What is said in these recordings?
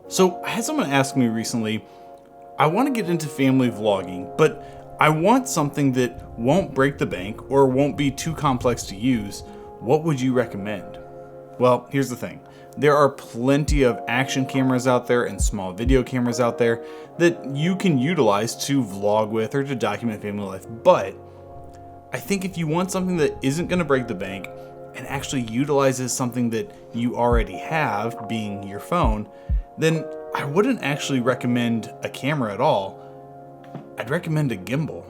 So I had someone ask me recently, I want to get into family vlogging, but I want something that won't break the bank or won't be too complex to use. What would you recommend? Well, here's the thing. There are plenty of action cameras out there and small video cameras out there that you can utilize to vlog with or to document family life. But I think if you want something that isn't going to break the bank and actually utilizes something that you already have, being your phone, then I wouldn't actually recommend a camera at all. I'd recommend a gimbal.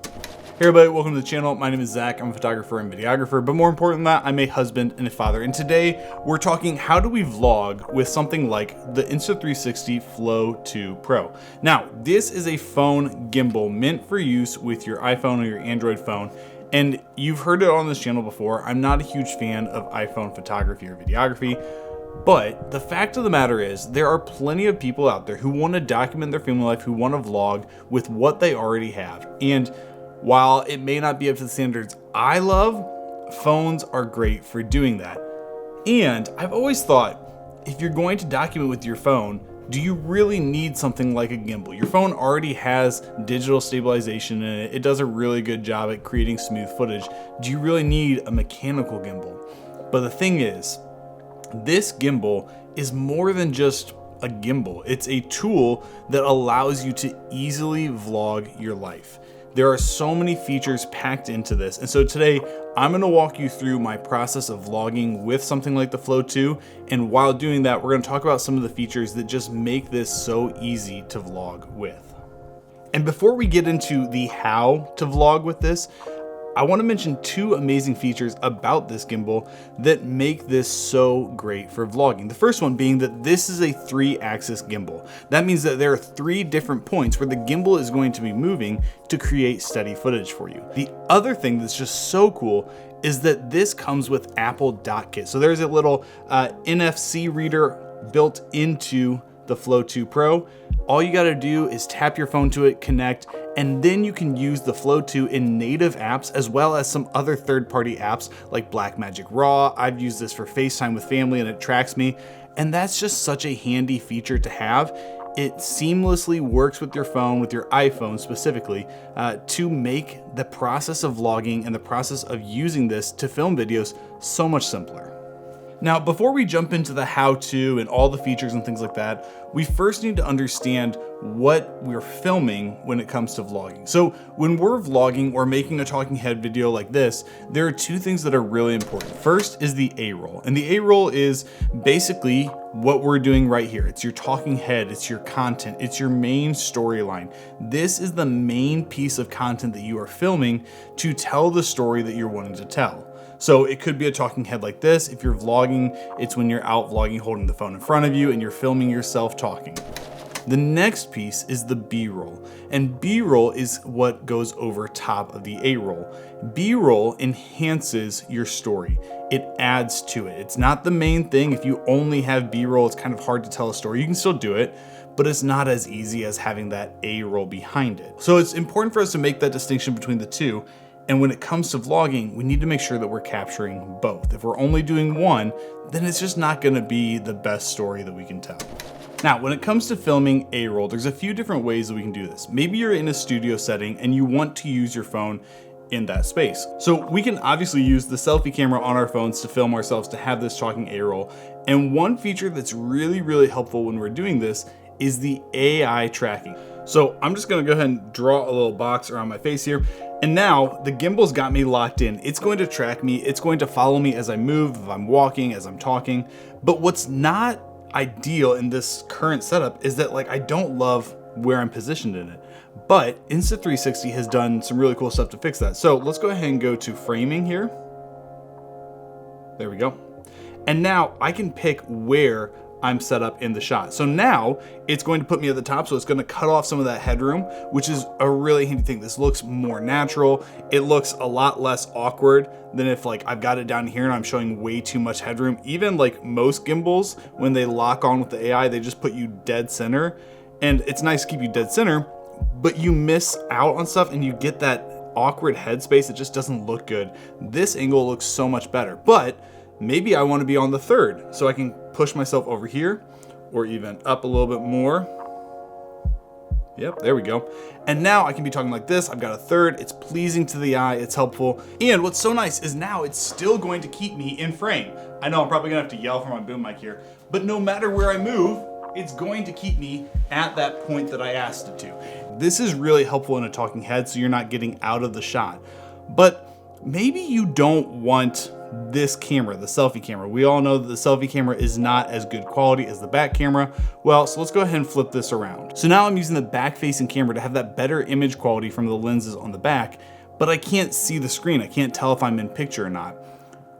Hey everybody, welcome to the channel. My name is Zach. I'm a photographer and videographer, but more important than that, I'm a husband and a father. And today we're talking how do we vlog with something like the Insta360 Flow 2 Pro. Now, this is a phone gimbal meant for use with your iPhone or your Android phone. And you've heard it on this channel before. I'm not a huge fan of iPhone photography or videography. But the fact of the matter is, there are plenty of people out there who want to document their family life, who want to vlog with what they already have. And while it may not be up to the standards I love, phones are great for doing that. And I've always thought, if you're going to document with your phone, do you really need something like a gimbal? Your phone already has digital stabilization in it. It does a really good job at creating smooth footage. Do you really need a mechanical gimbal? But the thing is, this gimbal is more than just a gimbal. It's a tool that allows you to easily vlog your life. There are so many features packed into this. And so today I'm going to walk you through my process of vlogging with something like the Flow 2. And while doing that, we're going to talk about some of the features that just make this so easy to vlog with. And before we get into the how to vlog with this, I want to mention two amazing features about this gimbal that make this so great for vlogging. The first one being that this is a 3-axis gimbal. That means that there are 3 different points where the gimbal is going to be moving to create steady footage for you. The other thing that's just so cool is that this comes with Apple Dock Kit. So there's a little NFC reader built into the Flow 2 Pro. All you got to do is tap your phone to it, connect, and then you can use the Flow 2 in native apps as well as some other third-party apps like Blackmagic Raw. I've used this for FaceTime with family and it tracks me. And that's just such a handy feature to have. It seamlessly works with your phone, with your iPhone specifically, to make the process of vlogging and the process of using this to film videos so much simpler. Now, before we jump into the how-to and all the features and things like that, we first need to understand what we're filming when it comes to vlogging. So when we're vlogging or making a talking head video like this, there are 2 things that are really important. First is the A-roll. And the A-roll is basically what we're doing right here. It's your talking head, it's your content, it's your main storyline. This is the main piece of content that you are filming to tell the story that you're wanting to tell. So it could be a talking head like this. If you're vlogging, it's when you're out vlogging holding the phone in front of you and you're filming yourself talking. The next piece is the B-roll, and B-roll is what goes over top of the A-roll. B-roll enhances your story. It adds to it. It's not the main thing. If you only have B-roll, it's kind of hard to tell a story. You can still do it, but it's not as easy as having that A-roll behind it. So it's important for us to make that distinction between the two. And when it comes to vlogging, we need to make sure that we're capturing both. If we're only doing one, then it's just not gonna be the best story that we can tell. Now, when it comes to filming A-roll, there's a few different ways that we can do this. Maybe you're in a studio setting and you want to use your phone in that space. So we can obviously use the selfie camera on our phones to film ourselves to have this talking A-roll. And one feature that's really, really helpful when we're doing this is the AI tracking. So I'm just gonna go ahead and draw a little box around my face here. And now the gimbal's got me locked in. It's going to track me. It's going to follow me as I move, if I'm walking, as I'm talking. But what's not ideal in this current setup is that I don't love where I'm positioned in it. But Insta360 has done some really cool stuff to fix that. So let's go ahead and go to framing here. There we go. And now I can pick where I'm set up in the shot. So now it's going to put me at the top, so it's going to cut off some of that headroom, which is a really handy thing. This looks more natural. It looks a lot less awkward than if I've got it down here and I'm showing way too much headroom. Even most gimbals, when they lock on with the AI, they just put you dead center. And it's nice to keep you dead center, but you miss out on stuff and you get that awkward headspace. It just doesn't look good. This angle looks so much better, but maybe I want to be on the third, so I can push myself over here, or even up a little bit more. Yep, there we go. And now I can be talking like this. I've got a third. It's pleasing to the eye. It's helpful. And what's so nice is now it's still going to keep me in frame. I know I'm probably gonna have to yell from my boom mic here, but no matter where I move, it's going to keep me at that point that I asked it to. This is really helpful in a talking head, so you're not getting out of the shot. But maybe you don't want this camera, the selfie camera. We all know that the selfie camera is not as good quality as the back camera. Well, so let's go ahead and flip this around. So now I'm using the back facing camera to have that better image quality from the lenses on the back, but I can't see the screen. I can't tell if I'm in picture or not.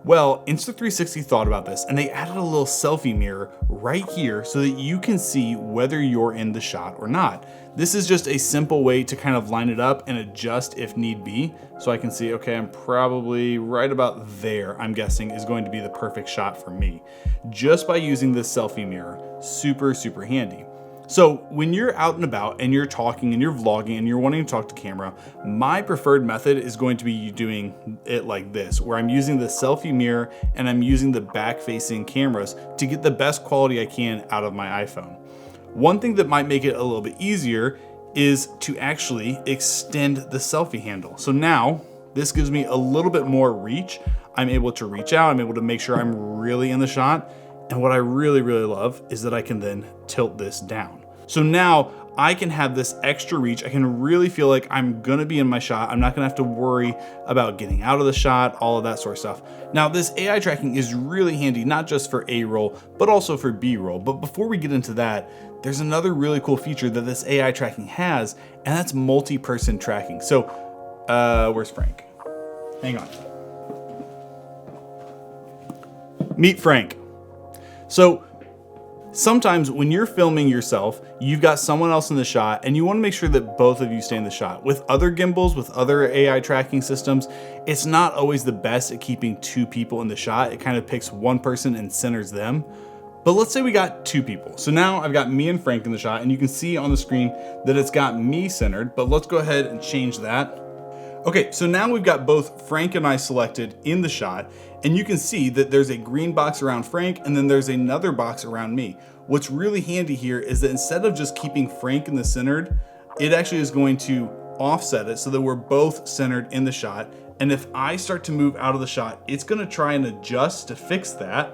Well, Insta360 thought about this and they added a little selfie mirror right here so that you can see whether you're in the shot or not. This is just a simple way to kind of line it up and adjust if need be. So I can see, okay, I'm probably right about there, I'm guessing is going to be the perfect shot for me. Just by using this selfie mirror, super, super handy. So when you're out and about and you're talking and you're vlogging and you're wanting to talk to camera, my preferred method is going to be doing it like this, where I'm using the selfie mirror and I'm using the back facing cameras to get the best quality I can out of my iPhone. One thing that might make it a little bit easier is to actually extend the selfie handle. So now this gives me a little bit more reach. I'm able to reach out, I'm able to make sure I'm really in the shot. And what I really, really love is that I can then tilt this down. So now I can have this extra reach. I can really feel like I'm gonna be in my shot. I'm not gonna have to worry about getting out of the shot, all of that sort of stuff. Now this AI tracking is really handy, not just for A-roll, but also for B-roll. But before we get into that, there's another really cool feature that this AI tracking has, and that's multi-person tracking. So where's Frank? Hang on. Meet Frank. So sometimes when you're filming yourself, you've got someone else in the shot and you want to make sure that both of you stay in the shot. With other gimbals, with other AI tracking systems, it's not always the best at keeping two people in the shot. It kind of picks one person and centers them. But let's say we got two people. So now I've got me and Frank in the shot and you can see on the screen that it's got me centered, but let's go ahead and change that. Okay, so now we've got both Frank and I selected in the shot, and you can see that there's a green box around Frank and then there's another box around me. What's really handy here is that instead of just keeping Frank in the centered, it actually is going to offset it so that we're both centered in the shot. And if I start to move out of the shot, it's gonna try and adjust to fix that,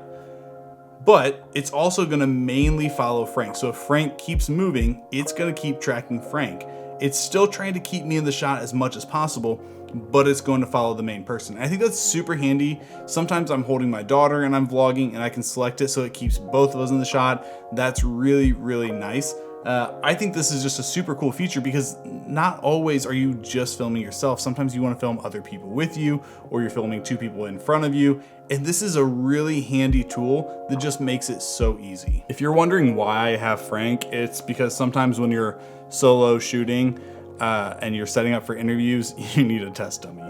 but it's also gonna mainly follow Frank. So if Frank keeps moving, it's gonna keep tracking Frank. It's still trying to keep me in the shot as much as possible, but it's going to follow the main person. I think that's super handy. Sometimes I'm holding my daughter and I'm vlogging and I can select it so it keeps both of us in the shot. That's really, really nice. I think this is just a super cool feature because not always are you just filming yourself. Sometimes you want to film other people with you, or you're filming two people in front of you. And this is a really handy tool that just makes it so easy. If you're wondering why I have Frank, it's because sometimes when you're solo shooting and you're setting up for interviews, you need a test dummy.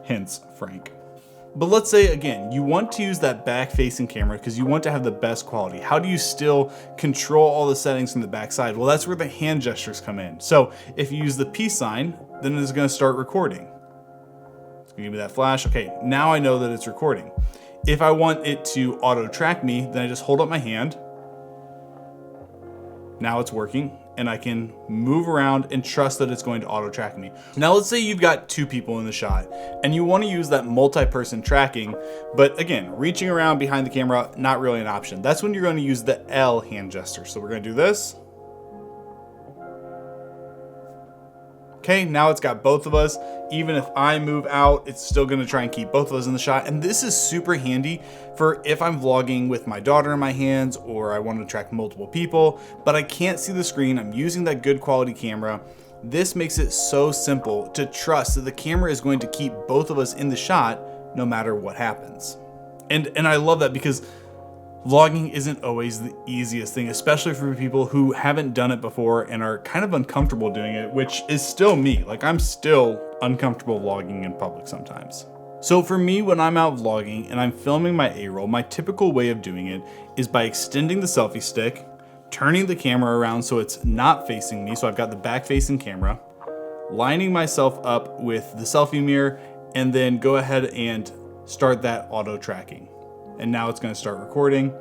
Hence Frank. But let's say again, you want to use that back facing camera because you want to have the best quality. How do you still control all the settings from the back side? Well, that's where the hand gestures come in. So if you use the peace sign, then it's gonna start recording. It's gonna give me that flash. Okay, now I know that it's recording. If I want it to auto track me, then I just hold up my hand. Now it's working and I can move around and trust that it's going to auto track me. Now let's say you've got two people in the shot and you want to use that multi-person tracking, but again, reaching around behind the camera, not really an option. That's when you're going to use the L hand gesture. So we're going to do this. Okay, now it's got both of us. Even if I move out, it's still gonna try and keep both of us in the shot. And this is super handy for if I'm vlogging with my daughter in my hands or I want to track multiple people, but I can't see the screen. I'm using that good quality camera. This makes it so simple to trust that the camera is going to keep both of us in the shot no matter what happens. And I love that because vlogging isn't always the easiest thing, especially for people who haven't done it before and are kind of uncomfortable doing it, which is still me. Like, I'm still uncomfortable vlogging in public sometimes. So for me, when I'm out vlogging and I'm filming my A-roll, my typical way of doing it is by extending the selfie stick, turning the camera around so it's not facing me, so I've got the back facing camera, lining myself up with the selfie mirror, and then go ahead and start that auto tracking. And now it's going to start recording.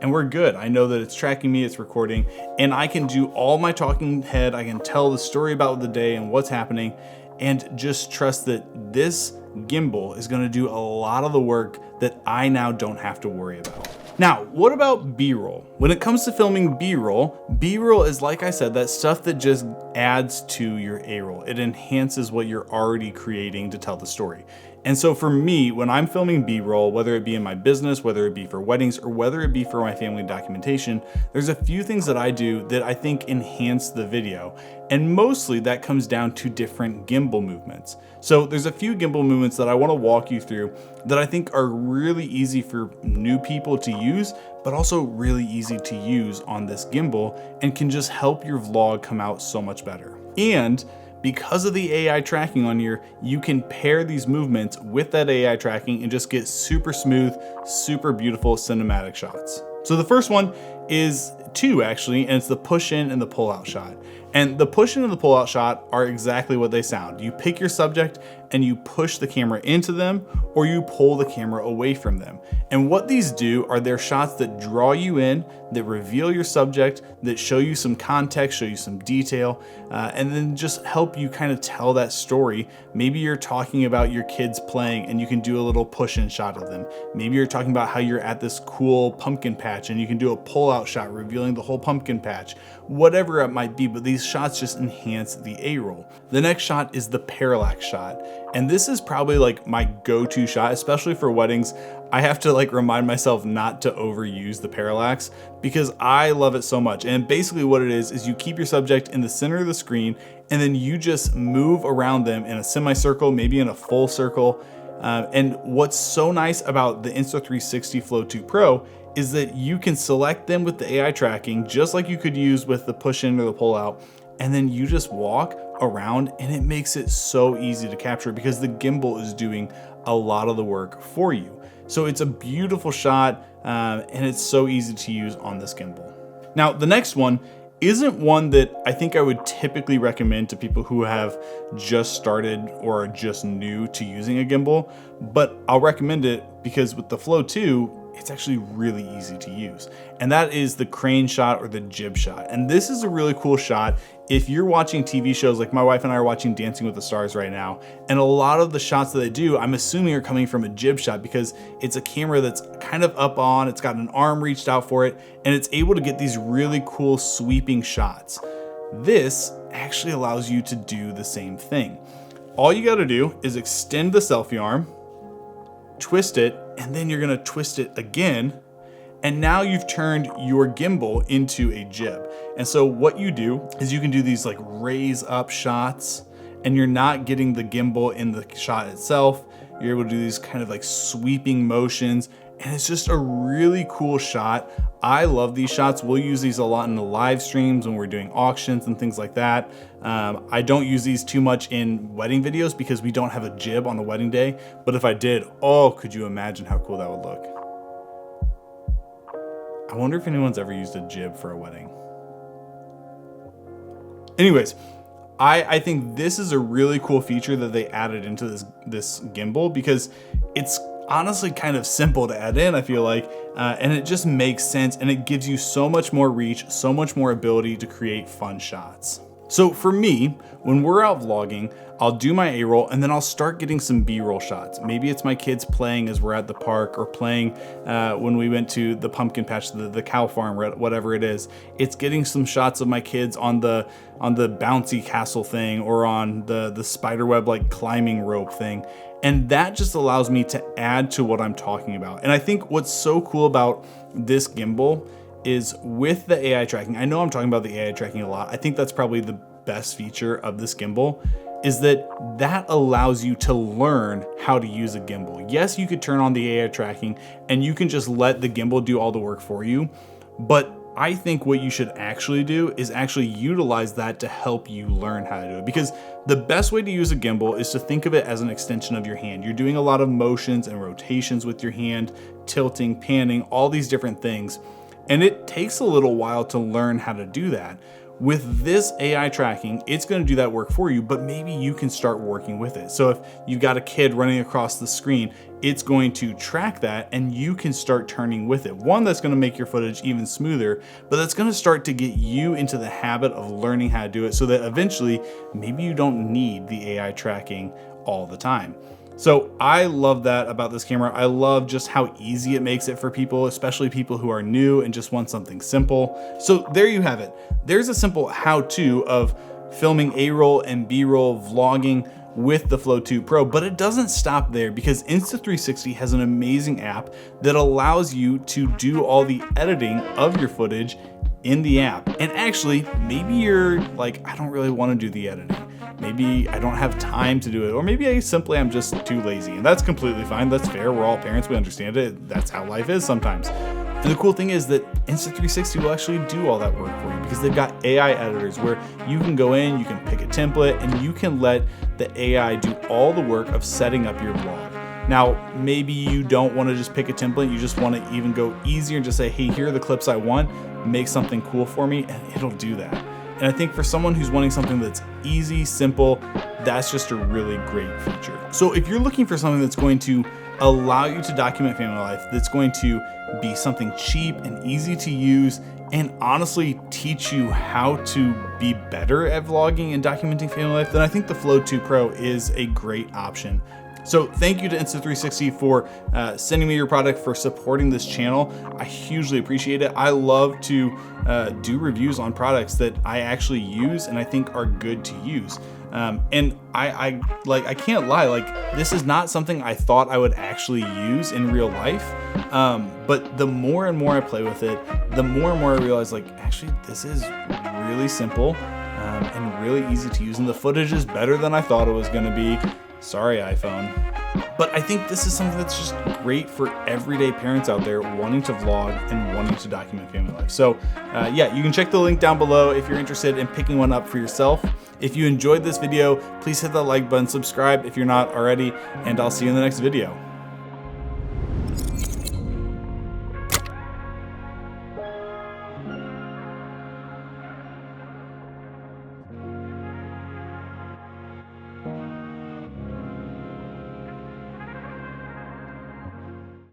and we're good. I know that it's tracking me, it's recording, and I can do all my talking head. I can tell the story about the day and what's happening, and just trust that this gimbal is gonna do a lot of the work that I now don't have to worry about. Now, what about B-roll? When it comes to filming B-roll, B-roll is, like I said, that stuff that just adds to your A-roll. It enhances what you're already creating to tell the story. And so for me, when I'm filming B-roll, whether it be in my business, whether it be for weddings, or whether it be for my family documentation, there's a few things that I do that I think enhance the video. And mostly that comes down to different gimbal movements. So there's a few gimbal movements that I want to walk you through that I think are really easy for new people to use, but also really easy to use on this gimbal and can just help your vlog come out so much better. And because of the AI tracking on here, you can pair these movements with that AI tracking and just get super smooth, super beautiful cinematic shots. So the first one is two actually, and it's the push in and the pull out shot. And the push in and the pull out shot are exactly what they sound. You pick your subject and you push the camera into them, or you pull the camera away from them. And what these do are they're shots that draw you in, that reveal your subject, that show you some context, show you some detail, and then just help you kind of tell that story. Maybe you're talking about your kids playing and you can do a little push in shot of them. Maybe you're talking about how you're at this cool pumpkin patch and you can do a pull out shot revealing the whole pumpkin patch. Whatever it might be, but these shots just enhance the A-roll. The next shot is the parallax shot. And this is probably like my go-to shot, especially for weddings. I have to like remind myself not to overuse the parallax because I love it so much. And basically what it is you keep your subject in the center of the screen and then you just move around them in a semicircle, maybe in a full circle. And what's so nice about the Insta360 Flow 2 Pro is that you can select them with the AI tracking, just like you could use with the push in or the pull out. And then you just walk around and it makes it so easy to capture because the gimbal is doing a lot of the work for you. So it's a beautiful shot and it's so easy to use on this gimbal. Now, the next one isn't one that I think I would typically recommend to people who have just started or are just new to using a gimbal, but I'll recommend it because with the Flow 2, it's actually really easy to use. And that is the crane shot or the jib shot. And this is a really cool shot if you're watching TV shows, like my wife and I are watching Dancing with the Stars right now. And a lot of the shots that they do, I'm assuming are coming from a jib shot because it's a camera that's kind of up on, it's got an arm reached out for it, and it's able to get these really cool sweeping shots. This actually allows you to do the same thing. All you gotta do is extend the selfie arm, twist it, and then you're gonna twist it again. And now you've turned your gimbal into a jib. And so what you do is you can do these like raise up shots and you're not getting the gimbal in the shot itself. You're able to do these kind of like sweeping motions and it's just a really cool shot. I love these shots. We'll use these a lot in the live streams when we're doing auctions and things like that. I don't use these too much in wedding videos because we don't have a jib on the wedding day. But if I did, oh, could you imagine how cool that would look? I wonder if anyone's ever used a jib for a wedding. Anyways, I think this is a really cool feature that they added into this gimbal because it's honestly kind of simple to add in, I feel like, and it just makes sense and it gives you so much more reach, so much more ability to create fun shots. So for me, when we're out vlogging, I'll do my A-roll and then I'll start getting some B-roll shots. Maybe it's my kids playing as we're at the park or playing when we went to the pumpkin patch, the cow farm, whatever it is. It's getting some shots of my kids on the bouncy castle thing or on the spider web like climbing rope thing. And that just allows me to add to what I'm talking about. And I think what's so cool about this gimbal is with the AI tracking, I know I'm talking about the AI tracking a lot. I think that's probably the best feature of this gimbal is that allows you to learn how to use a gimbal. Yes, you could turn on the AI tracking and you can just let the gimbal do all the work for you. But I think what you should actually do is actually utilize that to help you learn how to do it. Because the best way to use a gimbal is to think of it as an extension of your hand. You're doing a lot of motions and rotations with your hand, tilting, panning, all these different things. And it takes a little while to learn how to do that. with this AI tracking, it's going to do that work for you, but maybe you can start working with it. So if you've got a kid running across the screen, it's going to track that and you can start turning with it. One, that's going to make your footage even smoother, but that's going to start to get you into the habit of learning how to do it so that eventually maybe you don't need the AI tracking all the time. So I love that about this camera. I love just how easy it makes it for people, especially people who are new and just want something simple. So there you have it. There's a simple how-to of filming A-roll and B-roll vlogging with the Flow 2 Pro, but it doesn't stop there because Insta360 has an amazing app that allows you to do all the editing of your footage in the app. And actually, maybe you're like, I don't really want to do the editing. Maybe I don't have time to do it, or maybe I'm just too lazy, and that's completely fine. That's fair. We're all parents. We understand it. That's how life is sometimes. And the cool thing is that Insta360 will actually do all that work for you because they've got AI editors where you can go in, you can pick a template, and you can let the AI do all the work of setting up your vlog. Now, maybe you don't want to just pick a template. You just want to even go easier and just say, hey, here are the clips I want. Make something cool for me, and it'll do that. And I think for someone who's wanting something that's easy, simple, that's just a really great feature. So if you're looking for something that's going to allow you to document family life, that's going to be something cheap and easy to use, and honestly teach you how to be better at vlogging and documenting family life, then I think the Flow 2 Pro is a great option. So thank you to Insta360 for sending me your product, for supporting this channel. I hugely appreciate it. I love to do reviews on products that I actually use and I think are good to use. And I can't lie, like this is not something I thought I would actually use in real life. But the more and more I play with it, the more and more I realize like, actually this is really simple and really easy to use. And the footage is better than I thought it was gonna be. Sorry, iPhone. But I think this is something that's just great for everyday parents out there wanting to vlog and wanting to document family life. So yeah, you can check the link down below if you're interested in picking one up for yourself. If you enjoyed this video, please hit that like button, subscribe if you're not already, and I'll see you in the next video.